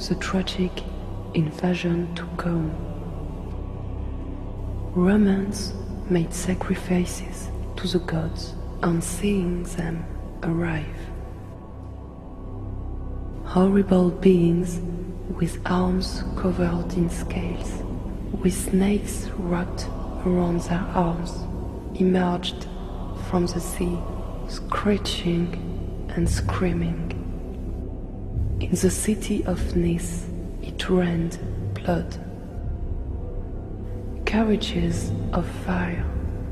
the tragic invasion to come. Romans made sacrifices to the gods on seeing them arrive. Horrible beings with arms covered in scales, with snakes wrapped around their arms, emerged from the sea, screeching and screaming. In the city of Nice, it rained blood. Carriages of fire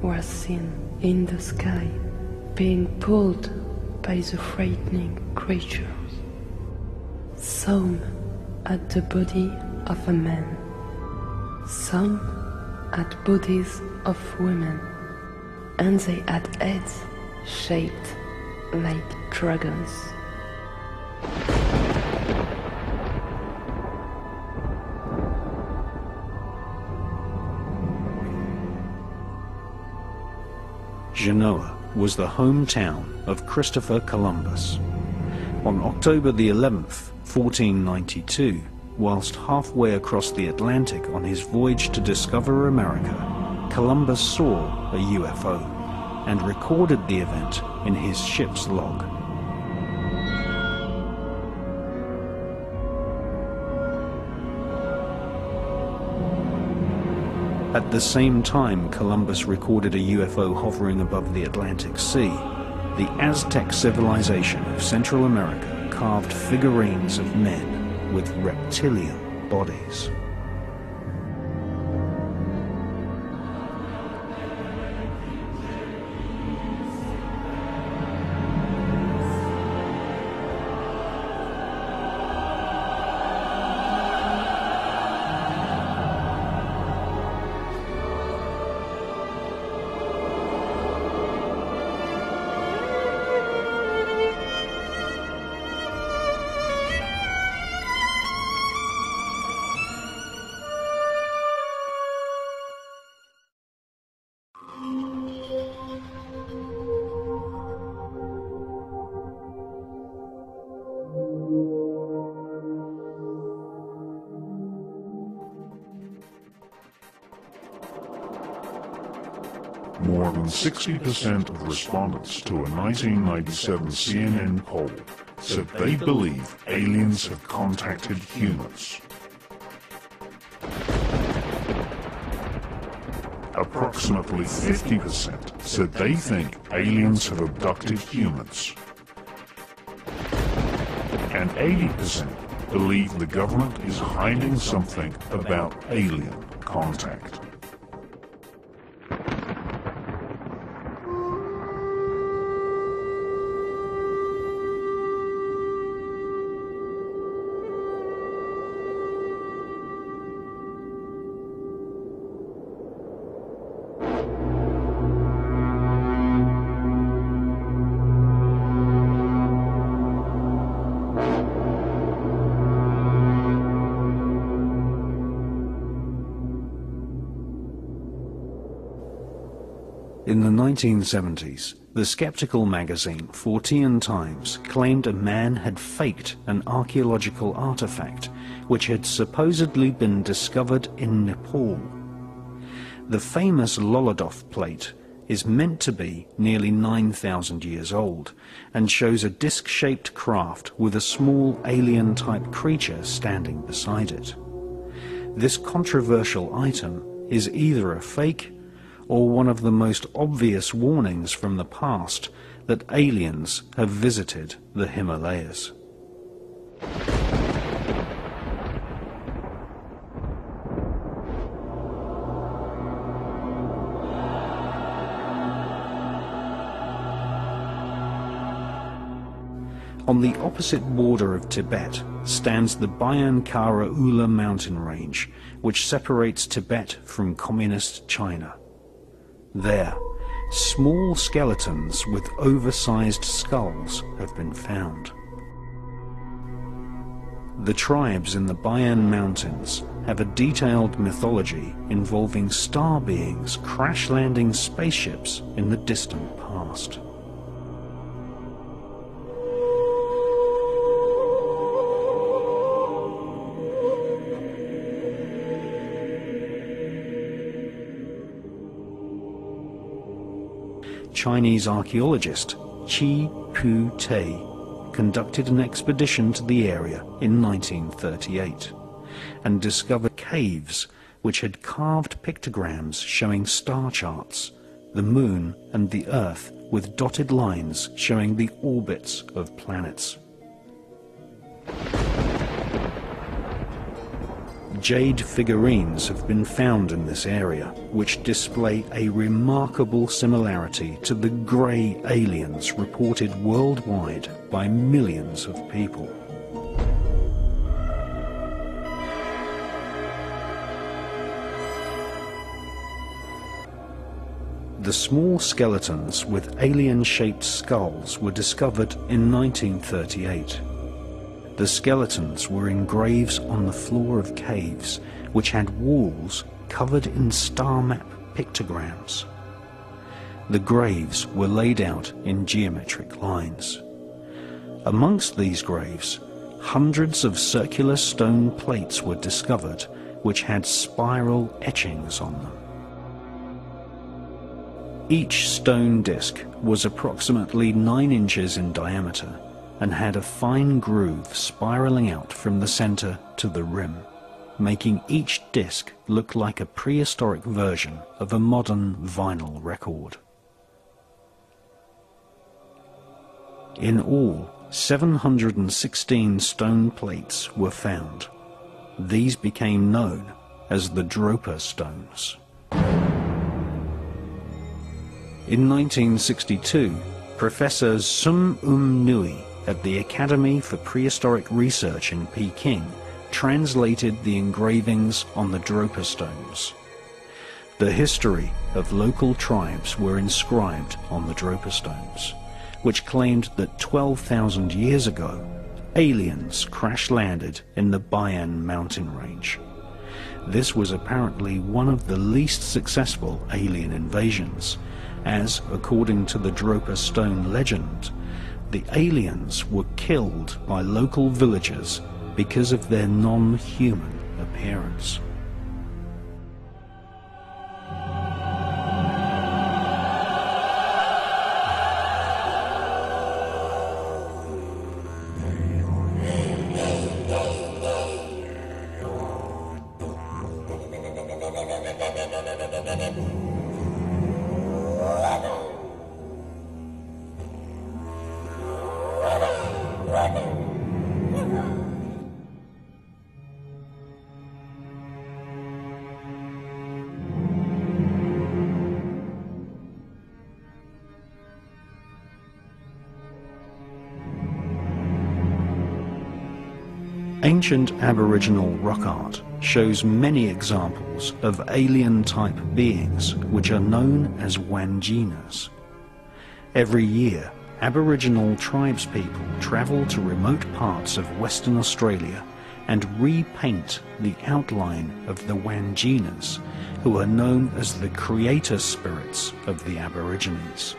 were seen in the sky, being pulled by the frightening creatures. Some had the body of a man, some had bodies of women, and they had heads shaped like dragons. Genoa was the hometown of Christopher Columbus. On October the 11th, 1492, whilst halfway across the Atlantic on his voyage to discover America, Columbus saw a UFO and recorded the event in his ship's log. At the same time Columbus recorded a UFO hovering above the Atlantic Sea, the Aztec civilization of Central America carved figurines of men with reptilian bodies. More than 60% of respondents to a 1997 CNN poll said they believe aliens have contacted humans. Approximately 50% said they think aliens have abducted humans. And 80% believe the government is hiding something about alien contact. In the 1970s, the skeptical magazine Fortean Times claimed a man had faked an archaeological artifact which had supposedly been discovered in Nepal. The famous Lolodov plate is meant to be nearly 9,000 years old and shows a disc-shaped craft with a small alien-type creature standing beside it. This controversial item is either a fake or one of the most obvious warnings from the past that aliens have visited the Himalayas. On the opposite border of Tibet stands the Bayan Kara Ula mountain range, which separates Tibet from communist China. There, small skeletons with oversized skulls have been found. The tribes in the Bayan Mountains have a detailed mythology involving star beings crash-landing spaceships in the distant past. Chinese archaeologist Chi Pu Tei conducted an expedition to the area in 1938 and discovered caves which had carved pictograms showing star charts, the moon and the earth, with dotted lines showing the orbits of planets. Jade figurines have been found in this area, which display a remarkable similarity to the grey aliens reported worldwide by millions of people. The small skeletons with alien-shaped skulls were discovered in 1938. The skeletons were in graves on the floor of caves, which had walls covered in star map pictograms. The graves were laid out in geometric lines. Amongst these graves, hundreds of circular stone plates were discovered, which had spiral etchings on them. Each stone disc was approximately 9 inches in diameter and had a fine groove spiraling out from the center to the rim, making each disc look like a prehistoric version of a modern vinyl record. In all, 716 stone plates were found. These became known as the Dropa stones. In 1962, Professor Sun Nui at the Academy for Prehistoric Research in Peking translated the engravings on the Dropa stones. The history of local tribes were inscribed on the Dropa stones, which claimed that 12,000 years ago, aliens crash-landed in the Bayan mountain range. This was apparently one of the least successful alien invasions, as, according to the Dropa stone legend, the aliens were killed by local villagers because of their non-human appearance. Ancient Aboriginal rock art shows many examples of alien-type beings which are known as Wanjinas. Every year, Aboriginal tribespeople travel to remote parts of Western Australia and repaint the outline of the Wanjinas, who are known as the creator spirits of the Aborigines.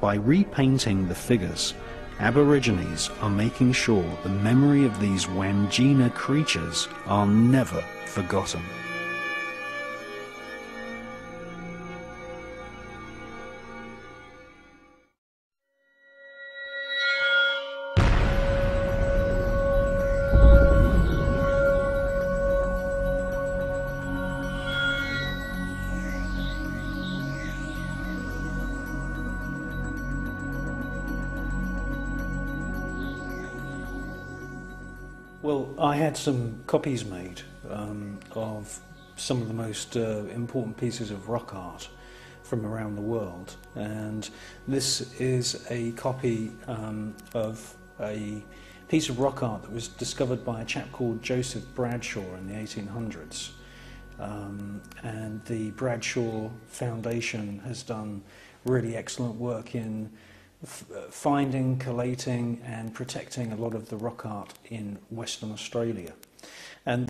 By repainting the figures, Aborigines are making sure the memory of these Wanjina creatures are never forgotten. Well, I had some copies made of some of the most important pieces of rock art from around the world, and this is a copy of a piece of rock art that was discovered by a chap called Joseph Bradshaw in the 1800s. And the Bradshaw Foundation has done really excellent work in finding, collating and protecting a lot of the rock art in Western Australia. And